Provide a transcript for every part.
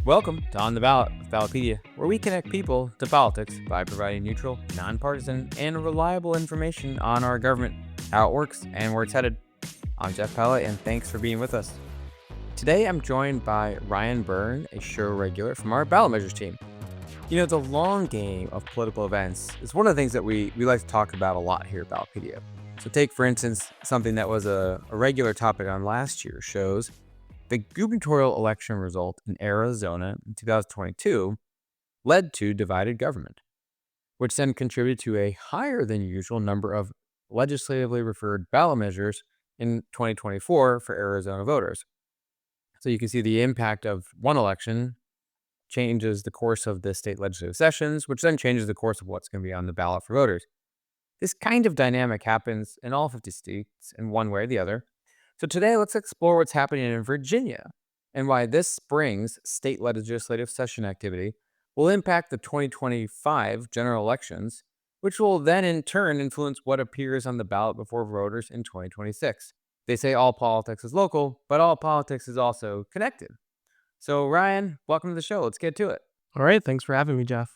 Welcome to On the Ballot with Ballotpedia, where we connect people to politics by providing neutral, nonpartisan, and reliable information on our government, how it works, and where it's headed. I'm Jeff Pellett, and thanks for being with us. Today, I'm joined by Ryan Byrne, a show regular from our ballot measures team. You know, the long game of political events is one of the things that we like to talk about a lot here at Ballotpedia. So take, for instance, something that was a regular topic on last year's shows. The gubernatorial election result in Arizona in 2022 led to divided government, which then contributed to a higher than usual number of legislatively referred ballot measures in 2024 for Arizona voters. So you can see the impact of one election changes the course of the state legislative sessions, which then changes the course of what's going to be on the ballot for voters. This kind of dynamic happens in all 50 states in one way or the other. So today, let's explore what's happening in Virginia and why this spring's state legislative session activity will impact the 2025 general elections, which will then in turn influence what appears on the ballot before voters in 2026. They say all politics is local, but all politics is also connected. So Ryan, welcome to the show. Let's get to it. All right. Thanks for having me, Jeff.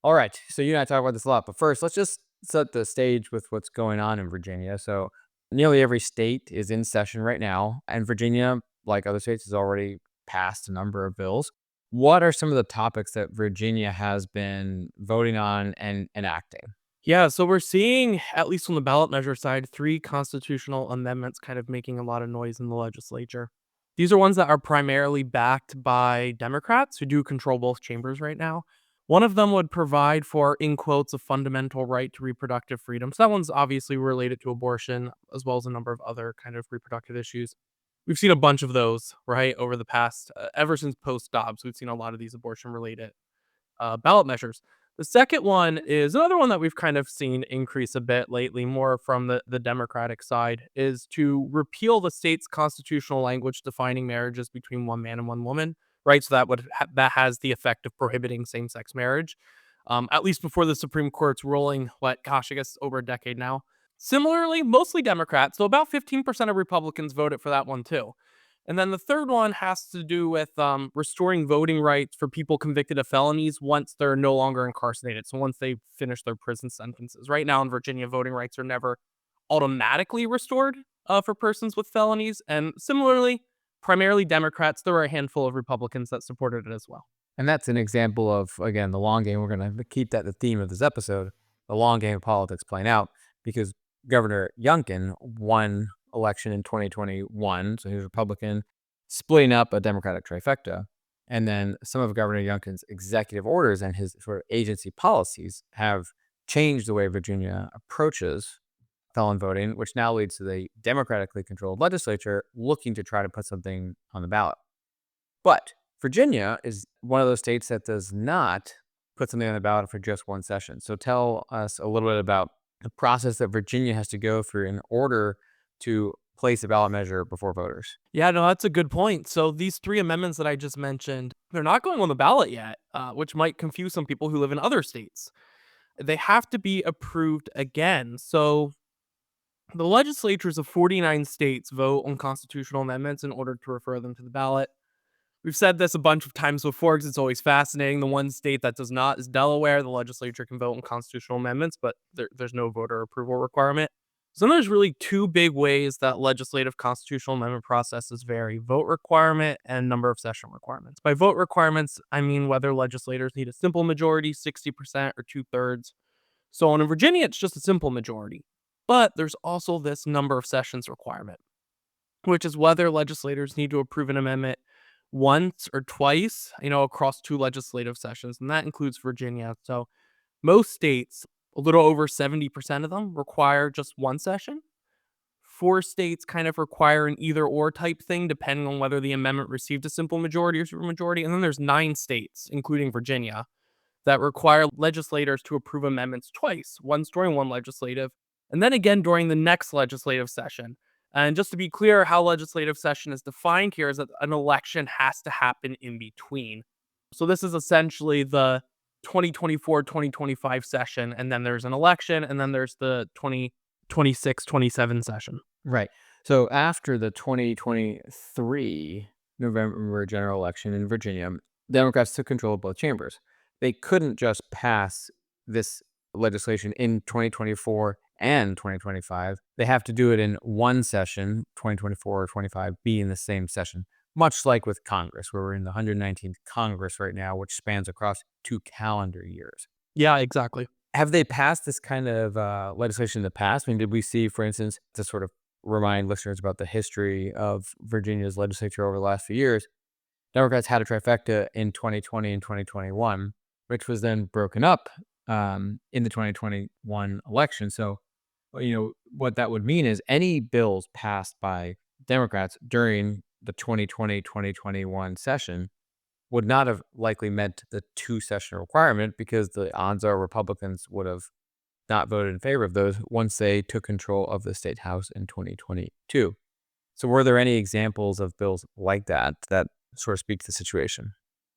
All right. So you and I talk about this a lot, but first, let's just set the stage with what's going on in Virginia. So nearly every state is in session right now, and Virginia, like other states, has already passed a number of bills. What are some of the topics that Virginia has been voting on and enacting? Yeah, so we're seeing, at least on the ballot measure side, 3 constitutional amendments kind of making a lot of noise in the legislature. These are ones that are primarily backed by Democrats who do control both chambers right now. One of them would provide for, in quotes, a fundamental right to reproductive freedom. So that one's obviously related to abortion, as well as a number of other kind of reproductive issues. We've seen a bunch of those, right, over the past, ever since post-Dobbs, we've seen a lot of these abortion-related ballot measures. The second one is another one that we've kind of seen increase a bit lately, more from the Democratic side, is to repeal the state's constitutional language defining marriages between one man and one woman, right? So that has the effect of prohibiting same-sex marriage, at least before the Supreme Court's ruling, I guess over a decade now. Similarly, mostly Democrats, so about 15% of Republicans voted for that one too. And then the third one has to do with restoring voting rights for people convicted of felonies once they're no longer incarcerated. So once they finish their prison sentences. Right now in Virginia, voting rights are never automatically restored for persons with felonies. And similarly, primarily Democrats, there were a handful of Republicans that supported it as well. And that's an example of, again, the long game. We're going to keep that the theme of this episode, the long game of politics playing out, because Governor Youngkin won election in 2021, so he was Republican, splitting up a Democratic trifecta. And then some of Governor Youngkin's executive orders and his sort of agency policies have changed the way Virginia approaches felon voting, which now leads to the democratically controlled legislature looking to try to put something on the ballot. But Virginia is one of those states that does not put something on the ballot for just one session. So tell us a little bit about the process that Virginia has to go through in order to place a ballot measure before voters. Yeah, no, that's a good point. So these 3 amendments that I just mentioned, they're not going on the ballot yet, which might confuse some people who live in other states. They have to be approved again. So the legislatures of 49 states vote on constitutional amendments in order to refer them to the ballot. We've said this a bunch of times before because it's always fascinating. The one state that does not is Delaware. The legislature can vote on constitutional amendments, but there's no voter approval requirement. So then there's really 2 big ways that legislative constitutional amendment processes vary: vote requirement and number of session requirements. By vote requirements, I mean whether legislators need a simple majority, 60% or 2/3. So in Virginia, it's just a simple majority. But there's also this number of sessions requirement, which is whether legislators need to approve an amendment once or twice, across 2 legislative sessions. And that includes Virginia. So most states, a little over 70% of them, require just one session. 4 states kind of require an either or type thing, depending on whether the amendment received a simple majority or supermajority. And then there's 9 states, including Virginia, that require legislators to approve amendments twice, once during one legislative, and then again during the next legislative session. And just to be clear, how legislative session is defined here is that an election has to happen in between. So this is essentially the 2024-2025 session, and then there's an election, and then there's the 2026-27 session. Right. So after the 2023 November general election in Virginia, Democrats took control of both chambers. They couldn't just pass this legislation in 2024 and 2025. They have to do it in one session, 2024 or 25, be in the same session, much like with Congress, where we're in the 119th Congress right now, which spans across 2 calendar years. Yeah, exactly. Have they passed this kind of legislation in the past? I mean, did we see, for instance, to sort of remind listeners about the history of Virginia's legislature over the last few years, Democrats had a trifecta in 2020 and 2021, which was then broken up in the 2021 election. So, what that would mean is any bills passed by Democrats during the 2020-2021 session would not have likely met the two-session requirement because the odds are Republicans would have not voted in favor of those once they took control of the state house in 2022. So were there any examples of bills like that sort of speak to the situation?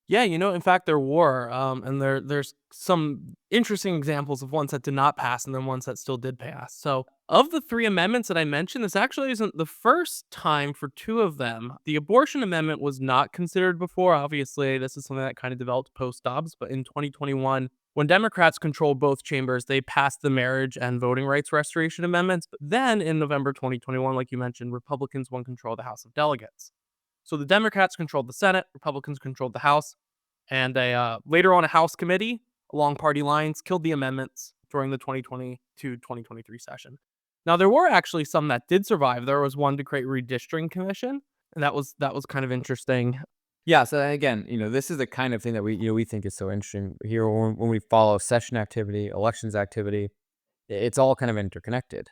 Yeah, in fact, there were, and there's some interesting examples of ones that did not pass and then ones that still did pass. So, of the three amendments that I mentioned, this actually isn't the first time for two of them. The abortion amendment was not considered before. Obviously, this is something that kind of developed post Dobbs, but in 2021, when Democrats controlled both chambers, they passed the marriage and voting rights restoration amendments. But then in November 2021, like you mentioned, Republicans won control of the House of Delegates. So the Democrats controlled the Senate, Republicans controlled the House, and later on a House committee along party lines killed the amendments during the 2022-2023 session. Now there were actually some that did survive. There was one to create a redistricting commission, and that was kind of interesting. Yeah, so again, this is the kind of thing that we think is so interesting here when we follow session activity, elections activity. It's all kind of interconnected.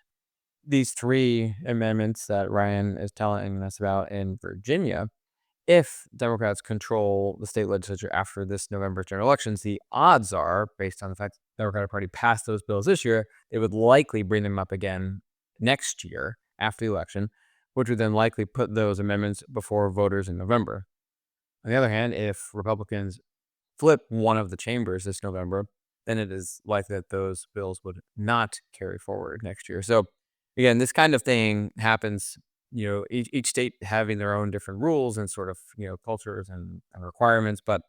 These three amendments that Ryan is telling us about in Virginia, if Democrats control the state legislature after this November general elections, the odds are, based on the fact that the Democratic Party passed those bills this year, it would likely bring them up again next year after the election, which would then likely put those amendments before voters in November. On the other hand, if Republicans flip one of the chambers this November, then it is likely that those bills would not carry forward next year. So again, this kind of thing happens, each state having their own different rules and sort of, cultures and requirements. But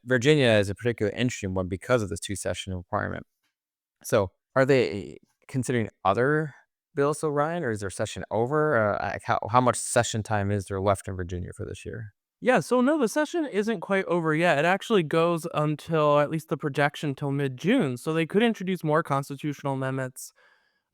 Virginia is a particularly interesting one because of this two-session requirement. So are they considering other bills, so Ryan, or is their session over? How much session time is there left in Virginia for this year? Yeah, so no, the session isn't quite over yet. It actually goes until at least the projection till mid-June. So they could introduce more constitutional amendments.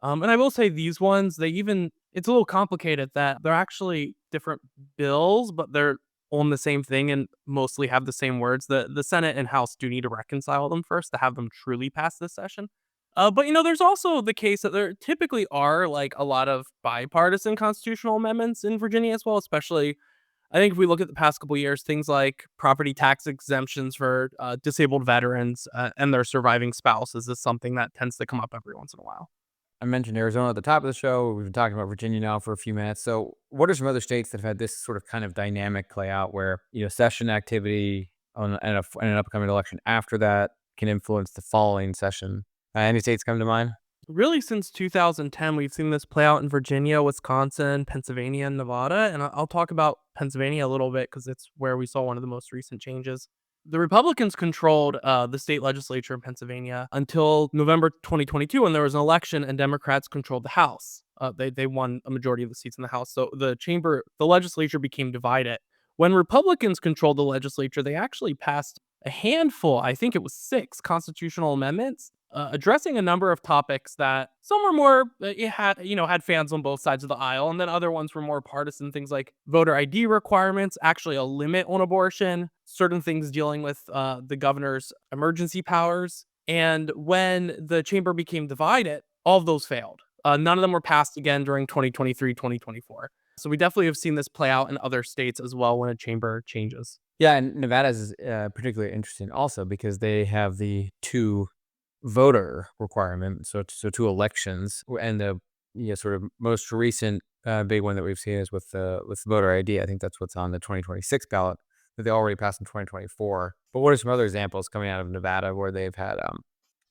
And I will say these ones, it's a little complicated that they're actually different bills, but they're on the same thing and mostly have the same words. The Senate and House do need to reconcile them first to have them truly pass this session. But there's also the case that there typically are like a lot of bipartisan constitutional amendments in Virginia as well, especially I think if we look at the past couple years, things like property tax exemptions for disabled veterans and their surviving spouses is something that tends to come up every once in a while. I mentioned Arizona at the top of the show. We've been talking about Virginia now for a few minutes. So, what are some other states that have had this sort of kind of dynamic play out where, session activity on an upcoming election after that can influence the following session? Any states come to mind? Really, since 2010, we've seen this play out in Virginia, Wisconsin, Pennsylvania, and Nevada. And I'll talk about Pennsylvania a little bit because it's where we saw one of the most recent changes. The Republicans controlled the state legislature in Pennsylvania until November 2022 when there was an election and Democrats controlled the House. They won a majority of the seats in the House. So the legislature became divided. When Republicans controlled the legislature, they actually passed a handful, I think it was 6 constitutional amendments addressing a number of topics that some were more it had fans on both sides of the aisle, and then other ones were more partisan. Things like voter ID requirements, actually a limit on abortion, certain things dealing with the governor's emergency powers. And when the chamber became divided, all of those failed. None of them were passed again during 2023, 2024. So we definitely have seen this play out in other states as well when a chamber changes. Yeah, and Nevada is particularly interesting also because they have the two voter requirement, so two elections, and the sort of most recent big one that we've seen is with voter ID. I think that's what's on the 2026 ballot that they already passed in 2024. But what are some other examples coming out of Nevada where they've had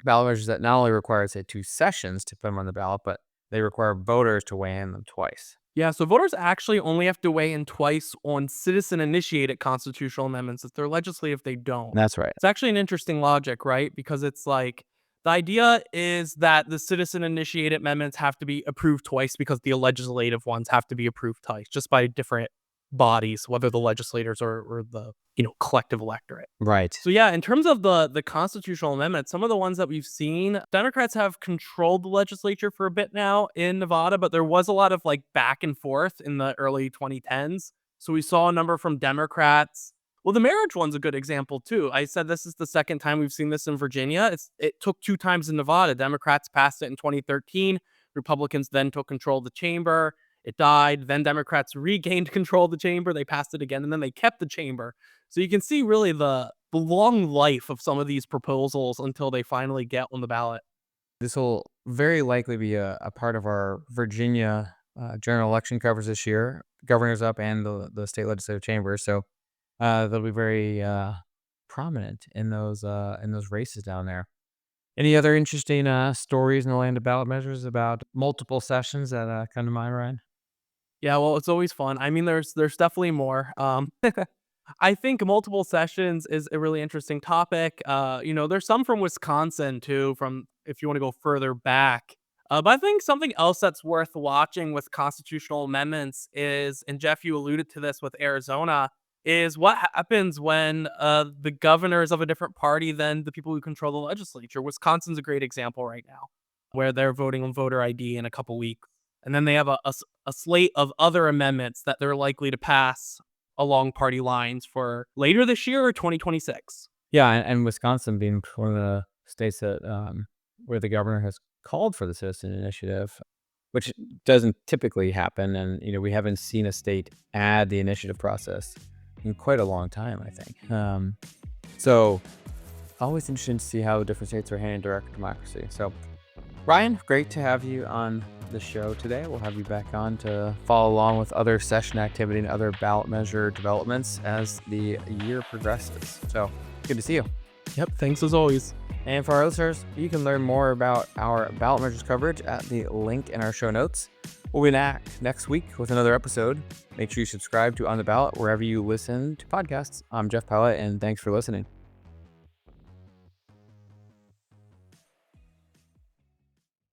ballot measures that not only require, say, two sessions to put them on the ballot, but they require voters to weigh in them twice? Yeah, so voters actually only have to weigh in twice on citizen-initiated constitutional amendments. If they're legislative, they don't. That's right. It's actually an interesting logic, right? Because it's like the idea is that the citizen-initiated amendments have to be approved twice because the legislative ones have to be approved twice, just by different bodies, whether the legislators or the collective electorate. Right. So yeah, in terms of the constitutional amendments, some of the ones that we've seen, Democrats have controlled the legislature for a bit now in Nevada, but there was a lot of like back and forth in the early 2010s. So we saw a number from Democrats. Well, the marriage one's a good example too. I said this is the second time we've seen this in Virginia. It took 2 times in Nevada. Democrats passed it in 2013. Republicans then took control of the chamber. It died. Then Democrats regained control of the chamber. They passed it again, and then they kept the chamber. So you can see really the long life of some of these proposals until they finally get on the ballot. This will very likely be a part of our Virginia general election coverage this year, governors up and the state legislative chambers. So they'll be very prominent in those races down there. Any other interesting stories in the land of ballot measures about multiple sessions that come to mind, Ryan? Yeah, well, it's always fun. I mean, there's definitely more. I think multiple sessions is a really interesting topic. There's some from Wisconsin too, from if you want to go further back. But I think something else that's worth watching with constitutional amendments is, and Jeff, you alluded to this with Arizona, is what happens when the governors of a different party than the people who control the legislature. Wisconsin's a great example right now, where they're voting on voter ID in a couple weeks. And then they have a slate of other amendments that they're likely to pass along party lines for later this year or 2026. Yeah, and Wisconsin being one of the states that where the governor has called for the citizen initiative, which doesn't typically happen, and we haven't seen a state add the initiative process in quite a long time, I think. So always interesting to see how different states are handling direct democracy. So Ryan, great to have you on the show today. We'll have you back on to follow along with other session activity and other ballot measure developments as the year progresses. So good to see you. Yep, thanks as always. And for our listeners, you can learn more about our ballot measures coverage at the link in our show notes. We'll be back next week with another episode. Make sure you subscribe to On the Ballot wherever you listen to podcasts. I'm Jeff Ballot, and thanks for listening.